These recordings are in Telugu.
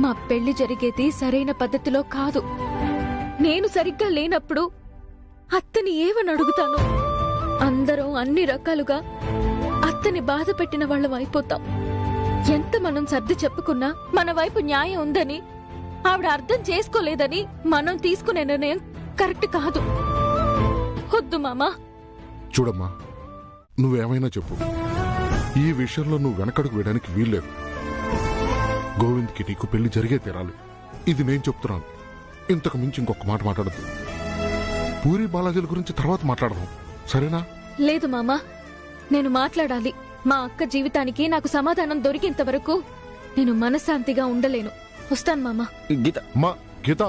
మా పెళ్లి జరిగేది సరైన పద్ధతిలో కాదు. నేను సరిగ్గా లేనప్పుడు అత్తని ఏమని అడుగుతాను? అందరం అన్ని రకాలుగా అత్తని బాధ పెట్టిన వాళ్ళం అయిపోతాం. ఎంత మనం సర్ది చెప్పుకున్నా మన వైపు న్యాయం ఉందని, ఆవిడ అర్థం చేసుకోలేదని మనం తీసుకునే నిర్ణయం కరెక్ట్ కాదు. వద్దు మామా. చూడమ్మా, నువ్వేమైనా చెప్పు, ఈ విషయంలో నువ్వు వెనకడుగు వేయడానికి వీల్లేదు. గోవింద్కి నీకు పెళ్లి జరిగే తీరాలి. ఇది నేను చెప్తున్నాను. ఇంతకు మించి ఇంకొక మాట మాట్లాడద్దు. పూరి బాలాజీల గురించి తర్వాత మాట్లాడదాం, సరేనా? లేదు మామా, నేను మాట్లాడాలి. మా అక్క జీవితానికి నాకు సమాధానం దొరికేంత వరకు నేను మనశ్శాంతిగా ఉండలేను. వస్తాను మామా. గీత, మా గీత,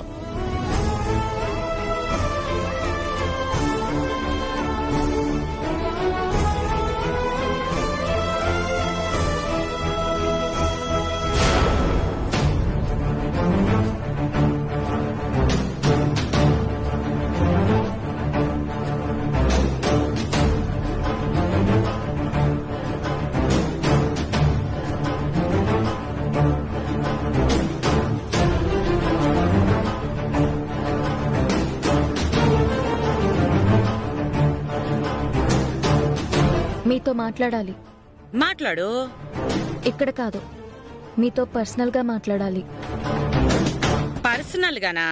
మీతో మాట్లాడాలి. మాట్లాడు. ఇక్కడ కాదు, మీతో పర్సనల్ గా మాట్లాడాలి. పర్సనల్ గానా?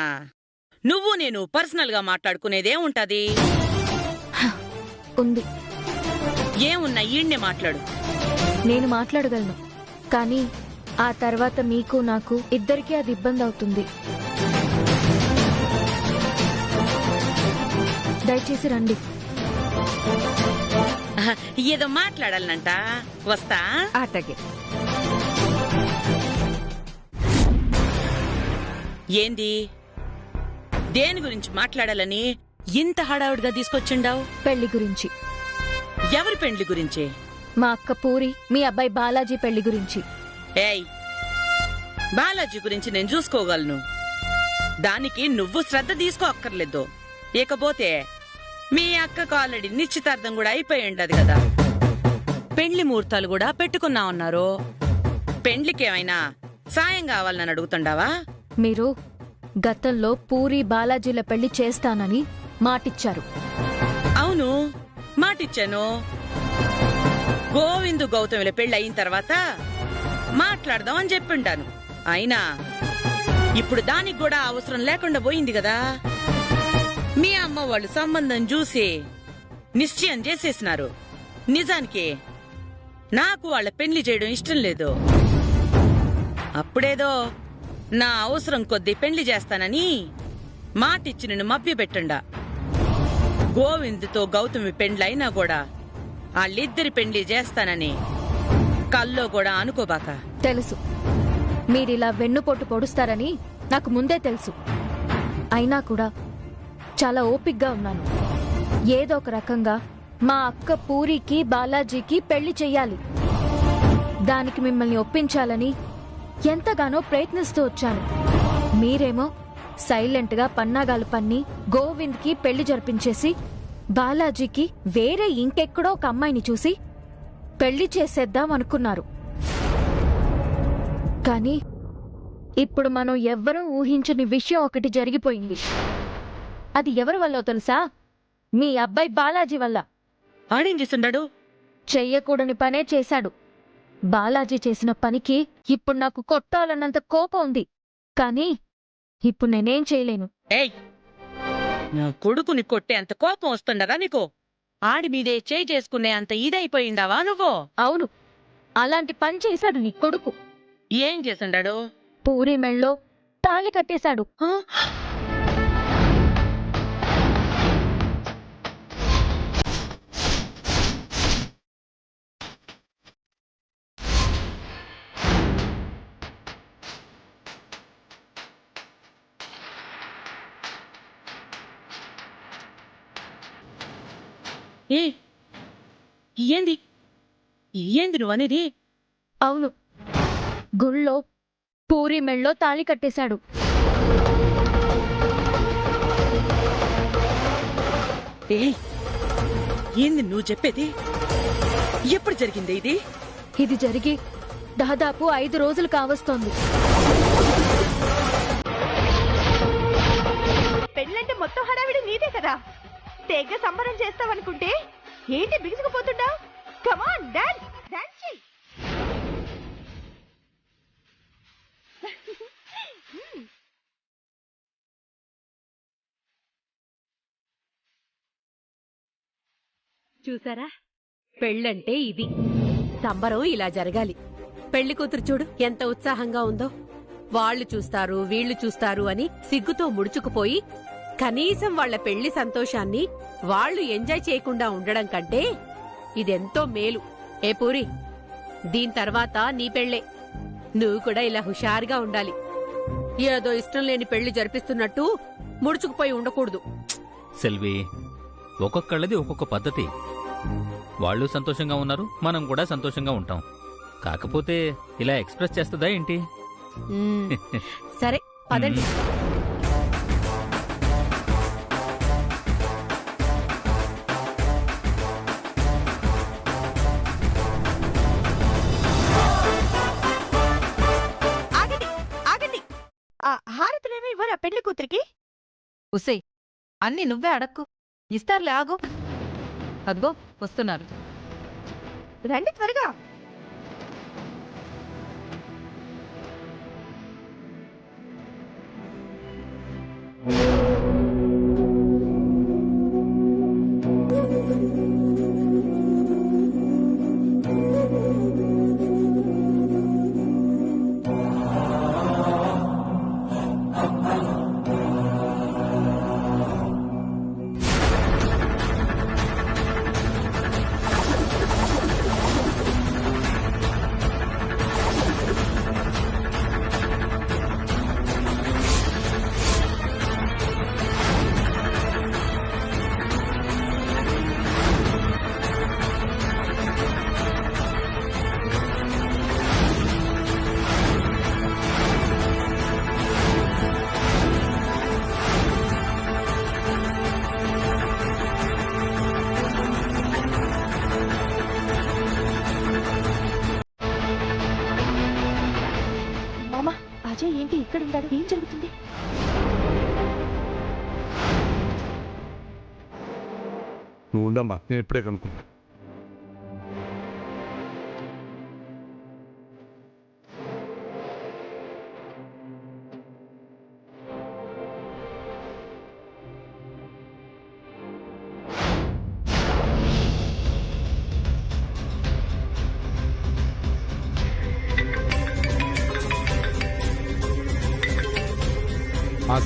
నువ్వు నేను పర్సనల్ గా మాట్లాడుకునేదే ఉంటది. ఉంది. ఏమున్నా ఈడ్నే మాట్లాడు. నేను మాట్లాడగలను, కానీ ఆ తర్వాత మీకు నాకు ఇద్దరికీ అది ఇబ్బంది అవుతుంది. దయచేసి రండి. ఏదో మాట్లాడాలనంట. వస్తా. ఆటగే. ఏంది? దేని గురించి మాట్లాడాలని ఇంత హడావుడిగా తీసుకొచ్చిండావు? పెళ్లి గురించి. ఎవరి పెండ్లి గురించి? మా అక్క పూరి, మీ అబ్బాయి బాలాజీ పెళ్లి గురించి. ఏయ్, బాలాజీ గురించి నేను చూసుకోగలను. దానికి నువ్వు శ్రద్ధ తీసుకోక్కర్లేదు. ఇకపోతే మీ అక్కకు ఆల్రెడీ నిశ్చితార్థం కూడా అయిపోయి ఉండదు కదా. పెండ్లి ముహూర్తాలు కూడా పెట్టుకున్నామన్నారు. పెండ్లికేమైనా సాయం కావాలని అడుగుతుండావా? మీరు గతంలో పూరి బాలాజీల పెళ్లి చేస్తానని మాటిచ్చారు. అవును, మాటిచ్చాను. గోవిందు గౌతమిల పెళ్లి అయిన తర్వాత మాట్లాడదామని చెప్పింటాను. అయినా ఇప్పుడు దానికి కూడా అవసరం లేకుండా పోయింది కదా. మీ అమ్మ వాళ్ళు సంబంధం చూసి నిశ్చయం చేసేసినారు. నిజానికి నాకు వాళ్ళ పెళ్లి చేయడం ఇష్టం లేదు. అప్పుడేదో నా అవసరం కొద్దీ పెళ్లి చేస్తానని మాటిచ్చి నిన్ను మభ్యపెట్టండా. గోవిందుతో గౌతమి పెండ్లైనా కూడా వాళ్ళిద్దరి పెండ్లి చేస్తానని కల్లో కూడా అనుకోబాక. తెలుసు, మీరిలా వెన్నుపోటు పొడుస్తారని నాకు ముందే తెలుసు. అయినా కూడా చాలా ఓపిగ్గా ఉన్నాను. ఏదో ఒక రకంగా మా అక్క పూరికి బాలాజీకి పెళ్లి చెయ్యాలి. దానికి మిమ్మల్ని ఒప్పించాలని ఎంతగానో ప్రయత్నిస్తూ వచ్చాను. మీరేమో సైలెంట్ గా పన్నాగాలు పన్ని గోవింద్కి పెళ్లి జరిపించేసి బాలాజీకి వేరే ఇంకెక్కడో ఒక అమ్మాయిని చూసి పెళ్లి చేసేద్దాం అనుకున్నారు. కానీ ఇప్పుడు మనం ఎవ్వరూ ఊహించని విషయం ఒకటి జరిగిపోయింది. అది ఎవరి వల్ల తెలుసా? మీ అబ్బాయి బాలాజీ వల్ల. ఆడేం చేస్తుండాడు? చెయ్యకూడని పనే చేశాడు. బాలాజీ చేసిన పనికి ఇప్పుడు నాకు కొట్టాలన్నంత కోపం ఉంది. కానీ ఇప్పుడు నేనేం చేయలేను. ఏయ్, నా కొడుకుని కొట్టే అంత కోపం వస్తుండదా నీకు? ఆడి మీదే చేయి చేసుకునే అంత ఇదైపోయిందావా నువ్వు? అవును, అలాంటి పని చేశాడు నీ కొడుకు. ఏం చేస్తుండాడు? పూరి మెళ్ళో తాళి కట్టేశాడు. ఏంది ఏంది నువ్వనేది? అవును, గుళ్ళో పూరి మెళ్ళో తాళి కట్టేశాడు. ఏంది నువ్వు చెప్పేది? ఎప్పుడు జరిగింది ఇది? ఇది జరిగి దాదాపు 5 రోజులు కావస్తోంది. పెళ్ళంటే మొత్తం హడావిడి నీదే కదా. తెగ సంబరం చేస్తావనుకుంటే ఏంటి బిగుసుకుపోతుండా? కమాన్ డాన్స్ డాన్స్ చెయ్. చూసారా, పెళ్ళంటే ఇది. సంబరం ఇలా జరగాలి. పెళ్లి కూతురు చూడు ఎంత ఉత్సాహంగా ఉందో. వాళ్ళు చూస్తారు వీళ్ళు చూస్తారు అని సిగ్గుతో ముడుచుకుపోయి కనీసం వాళ్ల పెళ్లి సంతోషాన్ని వాళ్ళు ఎంజాయ్ చేయకుండా ఉండడం కంటే ఇదెంతో మేలు. ఏ పూరి, దీని తర్వాత నీ పెళ్ళే. నువ్వు కూడా ఇలా హుషారుగా ఉండాలి. ఏదో ఇష్టం లేని పెళ్లి జరిపిస్తున్నట్టు ముడుచుకుపోయి ఉండకూడదు. సెల్వి, ఒక్కొక్కళ్ళది ఒక్కొక్క పద్ధతి. వాళ్ళు సంతోషంగా ఉన్నారు, మనం కూడా సంతోషంగా ఉంటాం. కాకపోతే ఇలా ఎక్స్ప్రెస్ చేస్తుందా ఏంటి? సరే పదండి. ఆగండి ఆగండి. ఆ హారతులేమీ ఇవ్వరా పెళ్లి కూతురికి? ఉసే, అన్ని నువ్వే అడక్కు. ఇస్తారులే, ఆగు. అదిగో వస్తున్నారు. రండి త్వరగా. మామా, అజయ్ ఏంటి ఇక్కడ ఉన్నాడు? ఏం జరుగుతుంది? నువ్వు ఉండమ్మా, నేను ఇప్పుడే కనుక్కున్నా.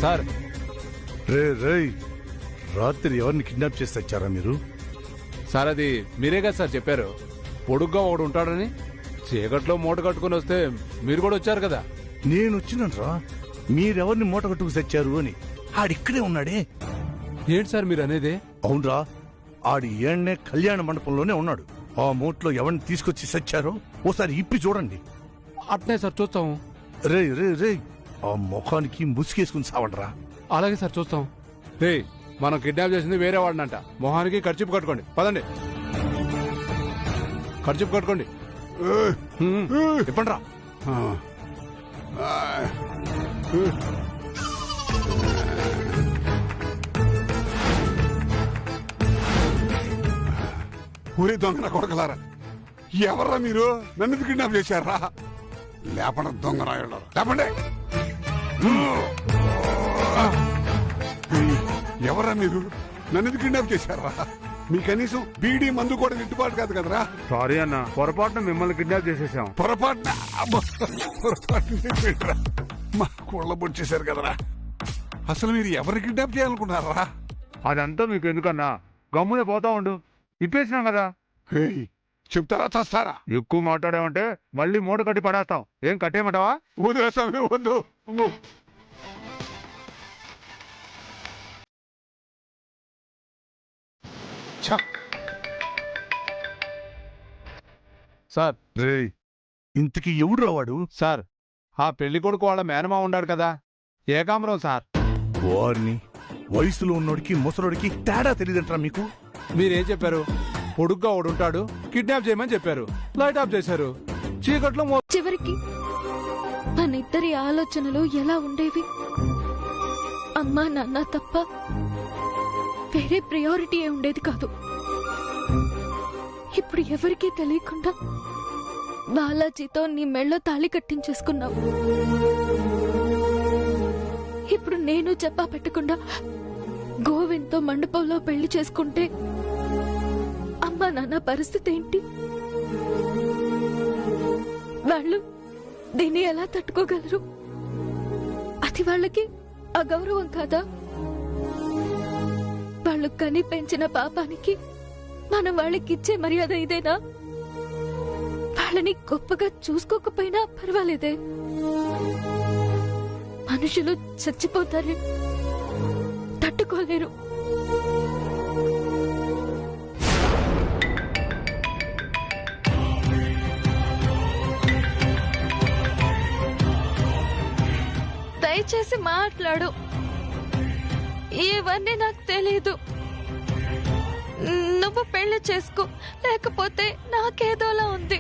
సార్, రే రాత్రి ఎవరిని కిడ్నాప్ చేసి తెచ్చారా మీరు? సార్ అది మీరే కదా సార్ చెప్పారు, పొడుగ్గా ఒకడు ఉంటాడని. చీకట్లో మూట కట్టుకుని వస్తే మీరు కూడా వచ్చారు కదా. నేను వచ్చినరా, మీరెవరిని మూట కట్టుకు తెచ్చారు అని. ఆడిక్కడే ఉన్నాడే. ఏంటి సార్ మీరు అనేది? అవునరా, ఆడి ఏళ్నే కళ్యాణ మండపంలోనే ఉన్నాడు. ఆ మూట్లో ఎవరిని తీసుకొచ్చి తెచ్చారో ఓసారి ఇప్పి చూడండి. అట్నే సార్ చూస్తాం. రే ఆ ముఖానికి ముసుగేసుకుని సావండ్రా. అలాగే సార్ చూస్తాం. రే, మనం కిడ్నాప్ చేసింది వేరే వాడినంట. మొహానికి ఖర్చు కట్టుకోండి, పదండి. ఖర్చు కట్టుకోండి, ఇప్పండి రా. ఊరి దొంగన కొడకలారా, ఎవర్రా మీరు? నన్ను కిడ్నాప్ చేశారా? లేపండి దొంగరాయుడు, లేపండి. ఎవరా మీరు? నన్ను కిడ్నాప్ చేశారా? మీ కనీసం బీడీ మందు కూడా గిట్టుబాటు కాదు కదరా? సారీ అన్న, పొరపాటున మిమ్మల్ని కిడ్నాప్ చేసేసాం. పొరపాటున మా కోళ్ళ పొడిచేశారు కదరా. అసలు మీరు ఎవరిని కిడ్నాప్ చేయాలనుకున్నారా? అదంతా మీకు ఎందుకన్నా, గమ్మునే పోతా ఉండు. ఇప్పేసినాం కదా. చెప్తారా చస్తారా? ఎక్కువ మాట్లాడామంటే మళ్ళీ మూట కట్టి పడేస్తాం. ఏం కట్టేయమంటావా? వదిలేస్తామే, వద్దు. సార్, రే, ఇంతకీ ఎవడు రావాడు? సార్ ఆ పెళ్లి కొడుకు వాళ్ళ మేనమా ఉన్నాడు కదా, ఏకాంబరం సార్. వారిని వయసులో ఉన్నోడికి ముసలోడికి తేడా తెలియదంటారా మీకు? మీరేం చెప్పారు? పొడుగ్గా ఒకడుంటాడు, కిడ్నాప్ చేయమని చెప్పారు. లైట్ ఆఫ్ చేశారు. చీకట్లో చివరికి మన ఇద్దరి ఆలోచనలు ఎలా ఉండేవి? అమ్మా నాన్న తప్ప వేరే ప్రయారిటీ ఉండేది కాదు. ఇప్పుడు ఎవరికీ తెలియకుండా బాలాజీతో నీ మెళ్ళో తాళి కట్టించేసుకున్నావు. ఇప్పుడు నేను చెప్పా పెట్టకుండా గోవింద్తో మండపంలో పెళ్లి చేసుకుంటే అమ్మా నాన్న పరిస్థితి ఏంటి? వాళ్ళు దీన్ని ఎలా తట్టుకోగలరు? అది వాళ్ళకి అగౌరవం కాదా? వాళ్ళు కని పెంచిన పాపానికి మనం వాళ్ళకిచ్చే మర్యాద ఇదేనా? వాళ్ళని గొప్పగా చూసుకోకపోయినా పర్వాలేదే. మనుషులు చచ్చిపోతారు, తట్టుకోలేరు. దయచేసి మాట్లాడు. ఇవన్నీ నాకు తెలీదు. నువ్వు పెళ్లి చేసుకో, లేకపోతే నాకేదోలా ఉంది.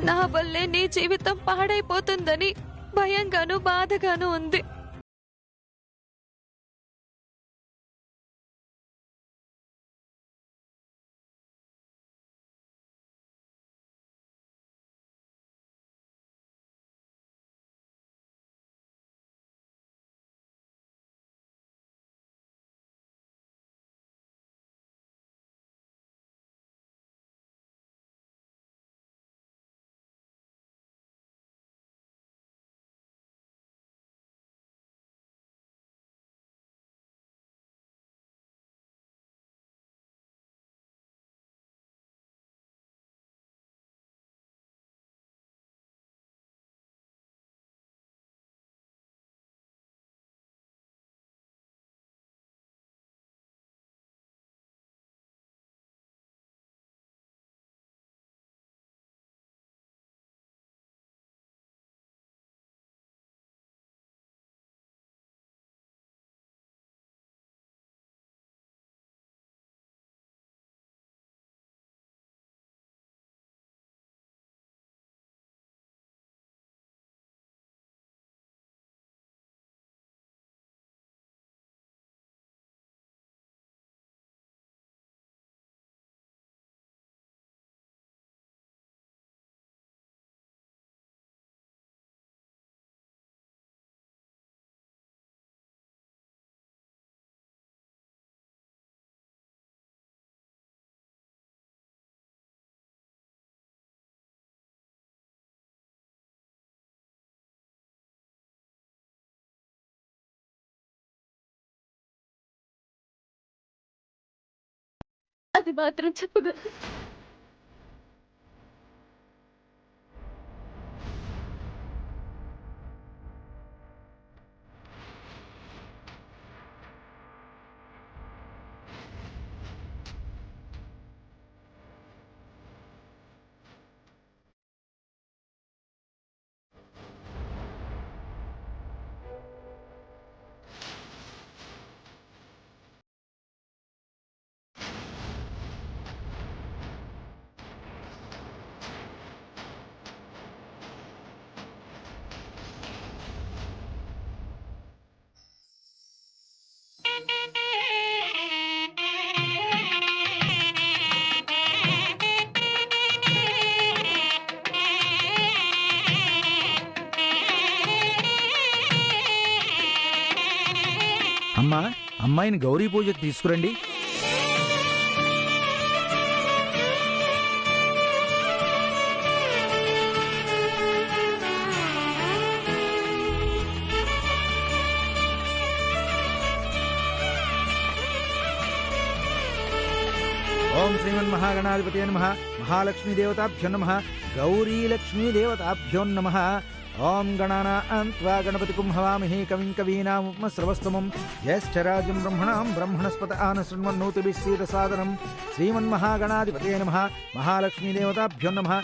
నా వల్లే నీ జీవితం పాడైపోతుందని భయంగాను బాధగాను ఉంది. అది మాత్రం చెప్పగలను. అమ్మా, అమ్మాయిని గౌరీ పూజకు తీసుకురండి. ఓం శ్రీమన్మహాగణాధిపతయే నమః. మహాలక్ష్మీదేవతాభ్యో నమః. గౌరీలక్ష్మీదేవతాభ్యో నమః. ఓం గణానాం త్వా గణపతిం హవామహే కవిం కవీనాముపమశ్రవస్తమం జ్యేష్ఠరాజం బ్రహ్మణాం బ్రహ్మణస్పత ఆనశృణ్వన్నోతిభిः సీదసాదనం. శ్రీమన్మహాగణాధిపతయే నమః. మహాలక్ష్మీదేవతాభ్యో నమః.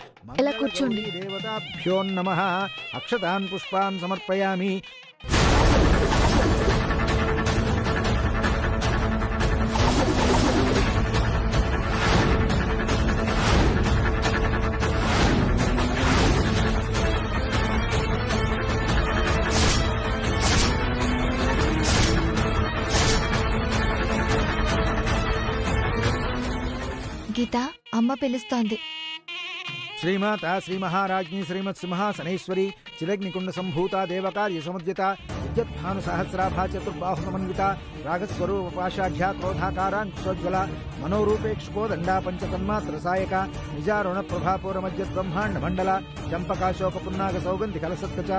ఇలా కూర్చోండి. దేవతాభ్యో నమః. అక్షతాన్ పుష్పాన్ సమర్పయామి. అమ్మ పిలుస్తోంది. శ్రీమాత శ్రీ మహారాజ్ఞి శ్రీమత్ సింహాసనేశ్వరి చిరగ్నికుండ సంభూత దేవకార్య సముద్యత విద్యుద్భాను సహస్రాభా చతుర్బాహు సమన్విత రాగస్వరూప పాషాఢ్యా క్రోధాకారాంకుశోజ్వల మనోరూపేక్షుకో దండా పంచతన్మాత్ర సాయక నిజారుణ ప్రభాపూర మధ్య బ్రహ్మాండ మండల చంపకాశోక పున్నాగ సౌగంధి కలసత్కచ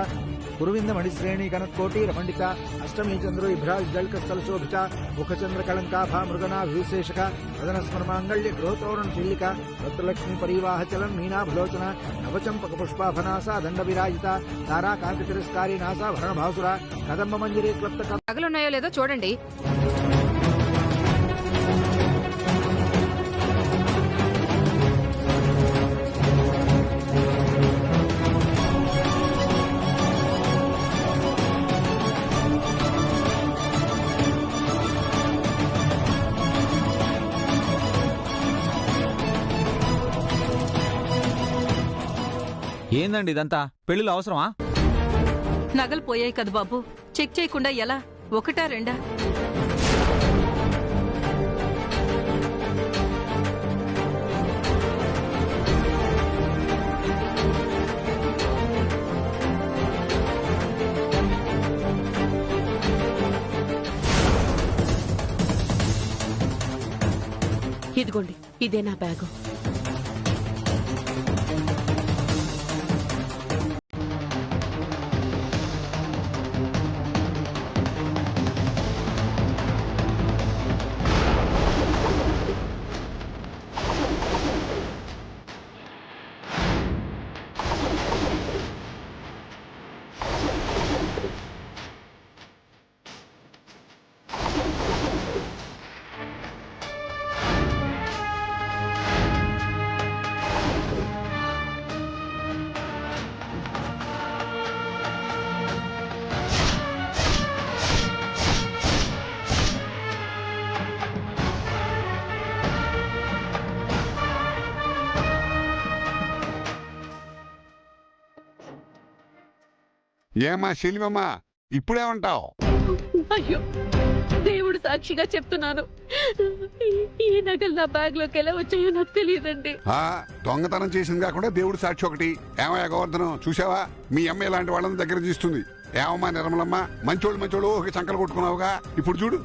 కురువింద మణిశ్రేణి కనత్కోటి రమండిత అష్టమీ చంద్రు ఇభ్రాల్ జల్కస్థల శోభిత ముఖచంద్ర కళంకాభా మృగనా విశేషక వదన స్మర్మాంగళ్య గృహతోరణ చిల్లిక రత్నలక్ష్మి పరివాహ చలం మీనా భలోచన నవచంపక పుష్పాభనాస దండ విరాజిత తారా కాంతి తిరస్కారి నాసా భరణ భాసుర కదంబ మంజరి క్లప్త నగలున్నాయో లేదో చూడండి. ఏందండి ఇదంతా? పెళ్లిలో అవసరమా? నగలు పోయాయి కదా బాబు, చెక్ చేయకుండా ఎలా? ఒకటా రెండా? ఇదిగోండి, ఇదే నా బ్యాగు. ఏమా శిల్వమ్మా, ఇప్పుడేమంటావు? అయ్యో, దేవుడు సాక్షిగా చెప్తున్నాను, ఈ నగలు నా బ్యాగ్ లోకి ఎలా వచ్చాయో నాకు తెలియదండి. దొంగతనం చేసింది కాకుండా దేవుడు సాక్షి ఒకటి. ఏమయ్యా గోవర్ధనం, చూసావా? మీ అమ్మ ఇలాంటి వాళ్ళని దగ్గర తీస్తుంది. ఏమమ్మా నిర్మలమ్మ, మంచోళ్ళు ఒక చంకలు కొట్టుకున్నావుగా, ఇప్పుడు చూడు.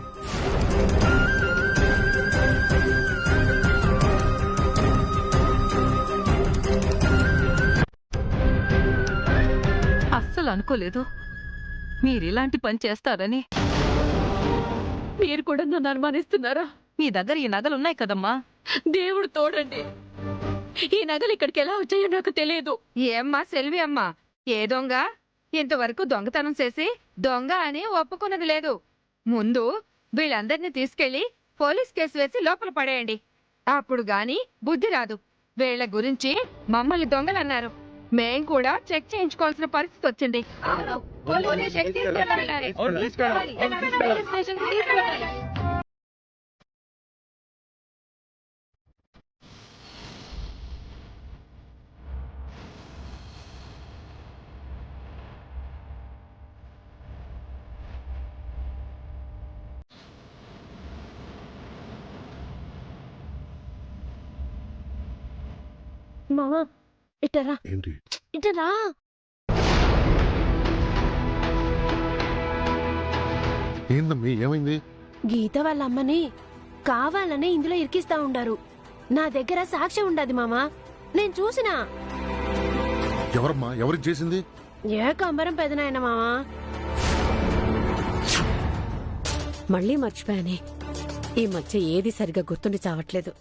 అస్సలు అనుకోలేదు మీరిలాంటి పని చేస్తారని. మీరు కూడా నన్ను అనుమానిస్తున్నారా? మీ దగ్గర ఈ నగలున్నాయి కదమ్మా, దేవుడు తోడండి, ఈ నగలు ఇక్కడికి ఎలా వచ్చాయో నాకు తెలియదు. ఏమ్మా సెల్వి అమ్మ, ఏ దొంగ ఇంతవరకు దొంగతనం చేసి దొంగ అని ఒప్పుకున్నది లేదు. ముందు వీళ్ళందరినీ తీసుకెళ్లి పోలీస్ కేసు వేసి లోపల పడేయండి. అప్పుడు గాని బుద్ధి రాదు. వీళ్ళ గురించి మమ్మల్ని దొంగలన్నారు, మేం కూడా చెక్ చేయించుకోవాల్సిన పరిస్థితి వచ్చింది. మామా ఇటరా, ఏంటి? ఇటరా. ఏందమ్మీ, ఏమైంది? గీత వాళ్ళ అమ్మని కావాలని ఇందులో ఇరికిస్తా ఉండారు. నా దగ్గర సాక్ష్యం ఉండదు మామా, నేను చూసినా. ఎవరమ్మా, ఎవరికి చేసింది? ఏ కంబరం పెదనాయన మామా. మళ్ళీ మర్చిపోయానే, ఈ మధ్య ఏది సరిగా గుర్తుండి చావట్లేదు.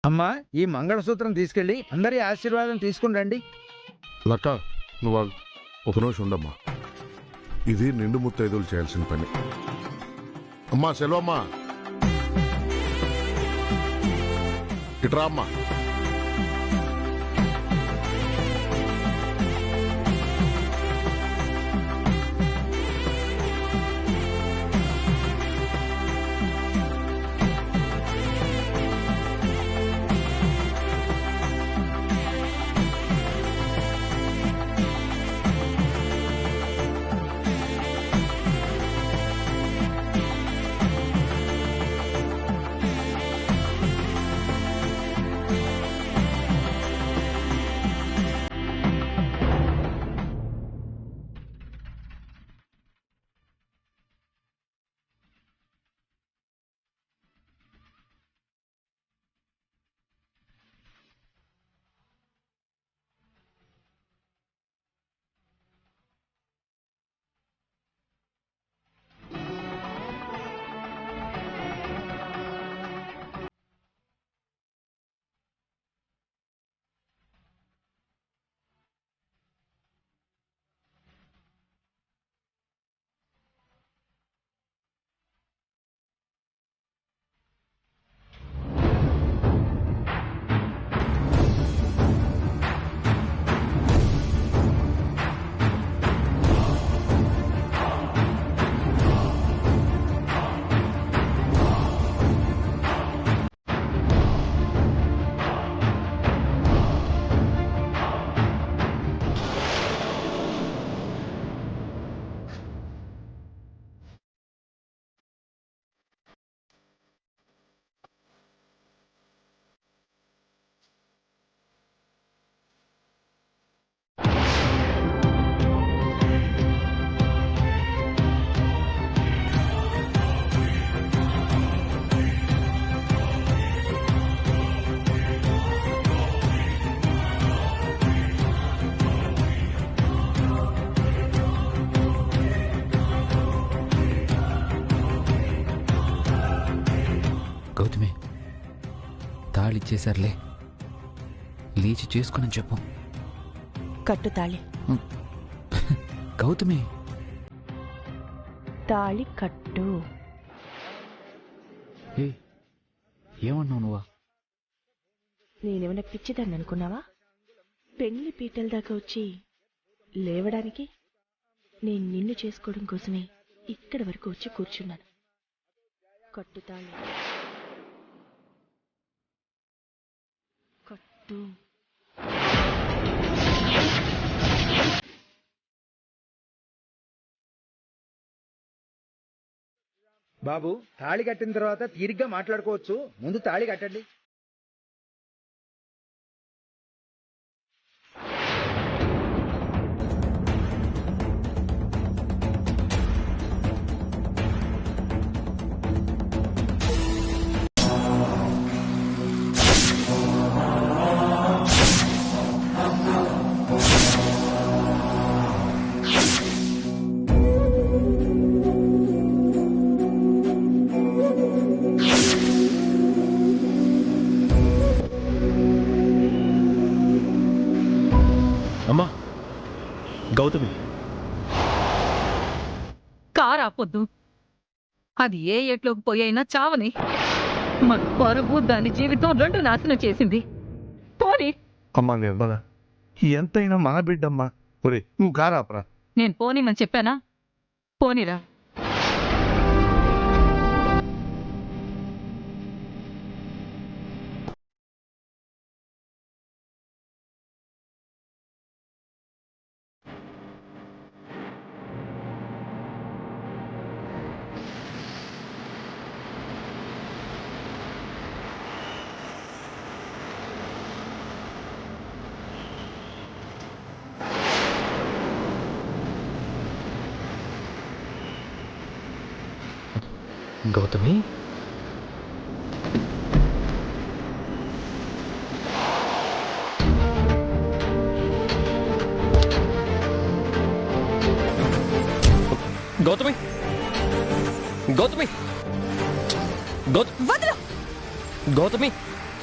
అమ్మా, ఈ మంగళసూత్రం తీసుకెళ్ళి అందరి ఆశీర్వాదం తీసుకుని రండి. లక్క నువ్వు ఒక నిమిషం ఉండమ్మా. ఇది నిండు ముత్తైదులు చేయాల్సిన పని. అమ్మా సెల్వమ్మా, ఇట్రా అమ్మా. గౌతమి, తాళిచ్చేసారులే, లీచి చేసుకుని చెప్పు. కట్టు తాళి. గౌతమి, తాళి కట్టు. ఏమన్నావు నువ్వా? నేనేమైనా పిచ్చిదాన్ని అనుకున్నావా? పెళ్లి పీటల దాకా వచ్చి లేవడానికి నేను నిన్ను చేసుకోవడం కోసమే ఇక్కడి వరకు వచ్చి కూర్చున్నాను. కట్టు తాళి. కట్టు. బాబు, తాళి కట్టిన తర్వాత తీరిగ్గా మాట్లాడుకోవచ్చు. ముందు తాళి కట్టండి. అమ్మా గౌతమి, కారు ఆపొద్దు. అది ఏ ఎట్లోకి పోయైనా చావని. మన పరువు దాని జీవితం రెండు నాశనం చేసింది. పోనీ. అమ్మా నిర్మల, ఎంతైనా మన బిడ్డమ్మా. ఒరే నువ్వు కారాపరా. నేను పోనీమని చెప్పానా? పోనీరా. గౌతమి, గౌతమి, గౌతమి, గౌతమి,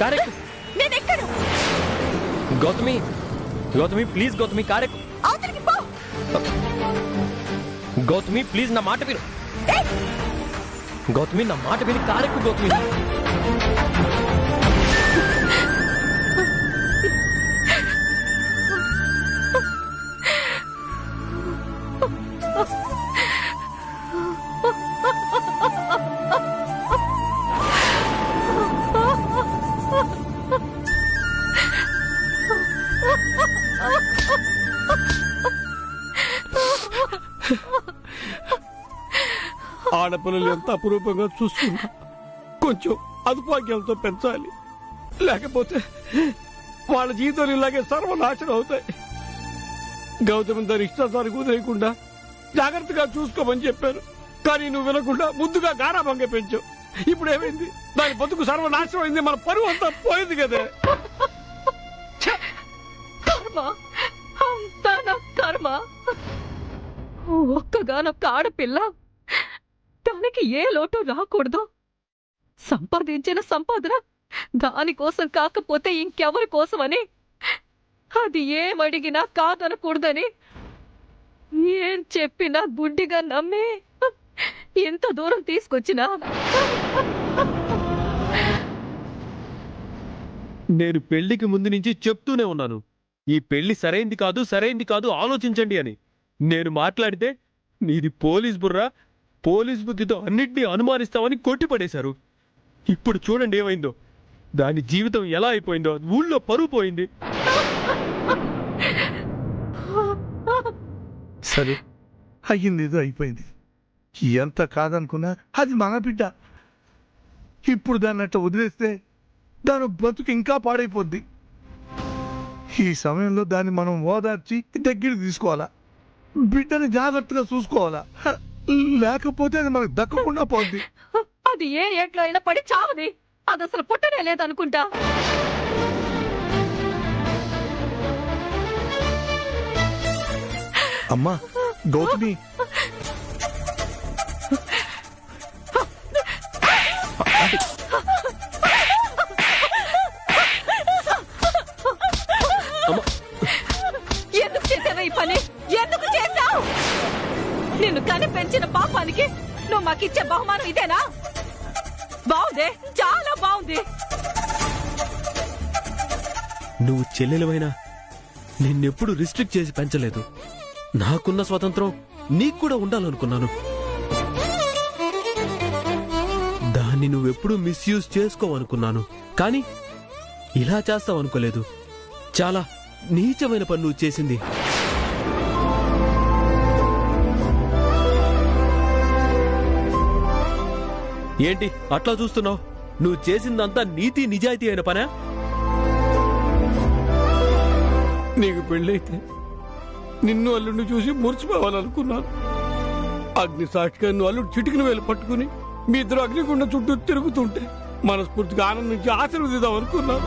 కారెక్కు. నేనెక్కను. గౌతమి గౌతమి ప్లీజ్ గౌతమి కారెక్కు. అవతలికి పో. గౌతమి ప్లీజ్ నా మాట విను. గౌతమి నా మాట విని కారెక్కు గౌతమి. ఆడపిల్లలు ఎంత అపురూపంగా చూస్తున్నా కొంచెం అదుపాగ్యంతో పెంచాలి, లేకపోతే వాళ్ళ జీవితాలు ఇలాగే సర్వనాశనం అవుతాయి. గౌతమి దాని ఇష్టానికి వదిలేయకుండా జాగ్రత్తగా చూసుకోమని చెప్పారు, కానీ నువ్వు వినకుండా ముద్దుగా గారాభంగా పెంచావు. ఇప్పుడు ఏమైంది? దాని బతుకు సర్వనాశనం అయింది, మన పరువు అంతా పోయింది కదా. కర్మ, ఒక్కగానొక్క ఆడపిల్ల, దానికి ఏ లోటు రాకూడదు. సంపాదించిన సంపాదన దానికోసం కాకపోతే ఇంకెవరి కోసమని, అది ఏమడిగినా కాదనకూడదని ఏం చెప్పినా గుడ్డిగా నమ్మి ఎంత దూరం తీసుకొచ్చినా నేను పెళ్లికి ముందు నుంచి చెప్తూనే ఉన్నాను, ఈ పెళ్లి సరైంది కాదు ఆలోచించండి అని. నేను మాట్లాడితే నీది పోలీస్ బుర్ర, పోలీస్ బుద్ధితో అన్నిటినీ అనుమానిస్తామని కొట్టిపడేశారు. ఇప్పుడు చూడండి ఏమైందో, దాని జీవితం ఎలా అయిపోయిందో, ఊళ్ళో పరువు పోయింది. సరే, అయ్యింది ఏదో అయిపోయింది. ఎంత కాదనుకున్నా అది మన బిడ్డ. ఇప్పుడు దాన్ని అట్లా వదిలేస్తే దాని బతుకు ఇంకా పాడైపోద్ది. ఈ సమయంలో దాన్ని మనం ఓదార్చి దగ్గరికి తీసుకోవాలా, బిడ్డని జాగ్రత్తగా చూసుకోవాలా, లేకపోతే అది మనకు దక్కకుండా పోద్ది. అది ఏ ఏట్లో అయినా పడి చావది, అది అసలు పుట్టనే లేదనుకుంటా. అమ్మా గౌతమి, ఎందుకు చేసావు ఈ పని? ఎందుకు చేశావు? నిన్ను కని పెంచిన పాపానికి నువ్వు మాకిచ్చే బహుమానం ఇదేనా? బాగుంది, చాలా బాగుంది. నువ్వు చెల్లెలువైనా నిన్నెప్పుడు రిస్ట్రిక్ట్ చేసి పెంచలేదు. నాకున్న స్వాతంత్రం నీకు కూడా ఉండాలనుకున్నాను. దాన్ని నువ్వెప్పుడు మిస్యూజ్ చేసుకోవనుకున్నాను, కానీ ఇలా చేస్తావనుకోలేదు. చాలా నీచమైన పని నువ్వు చేసింది. ఏంటి అట్లా చూస్తున్నావు? నువ్వు చేసిందంతా నీతి నిజాయితీ అయిన పనా? నీకు పెళ్ళైతే నిన్ను అల్లుడిని చూసి మురిచిపోవాలనుకున్నాను. అగ్ని సాక్షిగా నువ్వు అల్లుడు చిటికిన వేలు పట్టుకుని మీ ఇద్దరు అగ్నిగుండం చుట్టూ తిరుగుతుంటే మనస్ఫూర్తిగా ఆనందించి ఆశీర్వదిద్దాం అనుకున్నాను.